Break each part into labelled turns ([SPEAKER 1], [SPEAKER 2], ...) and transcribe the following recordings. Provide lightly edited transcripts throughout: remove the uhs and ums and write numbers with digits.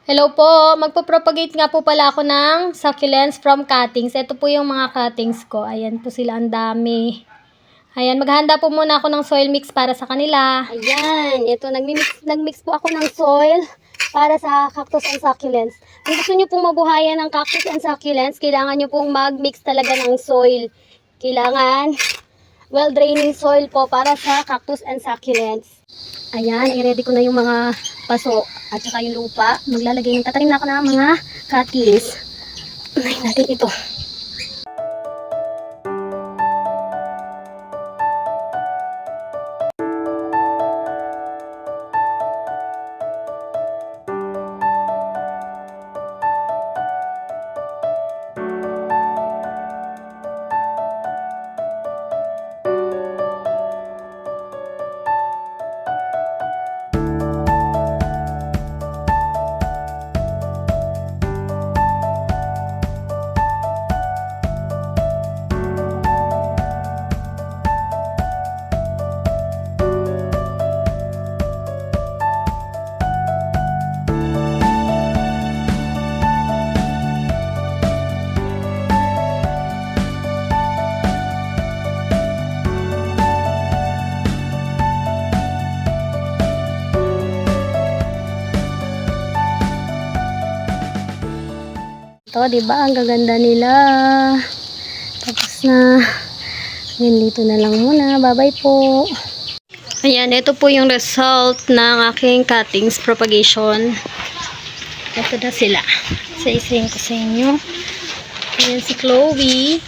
[SPEAKER 1] Hello po, magpo-propagate nga po pala ako ng succulents from cuttings. Ito po yung mga cuttings ko. Ayan po sila, ang dami. Ayan, maghahanda po muna ako ng soil mix para sa kanila. Ayan, ito, nagmix po ako ng soil para sa cactus and succulents. Kung gusto nyo pong mabuhayan ng cactus and succulents, kailangan nyo pong mag-mix talaga ng soil. Kailangan well-draining soil po para sa cactus and succulents. Ayan, i-ready ko na yung mga paso at saka yung lupa. Tatanim na ako ng mga cuttings. Unahin natin ito. Ito, diba? Ang gaganda nila. Tapos na. Yan, dito na lang muna. Bye-bye po. Ayan, ito po yung result ng aking cuttings propagation. Ito na sila. Isa-isayin ko sa inyo. Ayan si Chloe.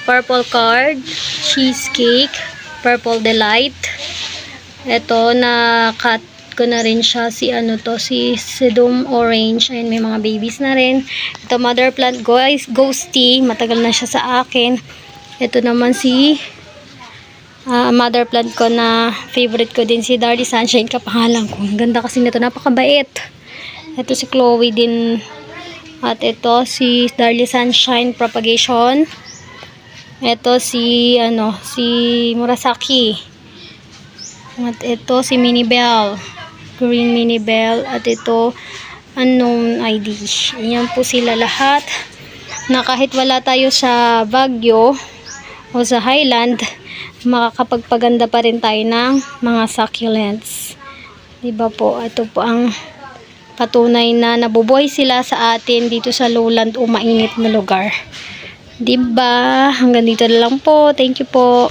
[SPEAKER 1] Purple card. Cheesecake. Purple delight. Ito, na-cut ko na rin siya si si sedum orange. Ayun, may mga babies na rin. Ito, mother plant guys, ghosty, matagal na siya sa akin. Ito naman si mother plant ko na favorite ko din, si Darly Sunshine, kapangalan ko. Ang ganda kasi nito, napakabait. Ito si Chloe din. At ito si Darly Sunshine propagation. Ito si si Murasaki. At ito si Mini Bell, green Mini Bell. At ito unknown ID. Ayan po sila lahat, na kahit wala tayo sa Baguio o sa Highland, makakapagpaganda pa rin tayo ng mga succulents, diba po? Ito po ang patunay na nabubuhay sila sa atin dito sa lowland o mainit na lugar, diba? Hanggang dito na lang po. Thank you po.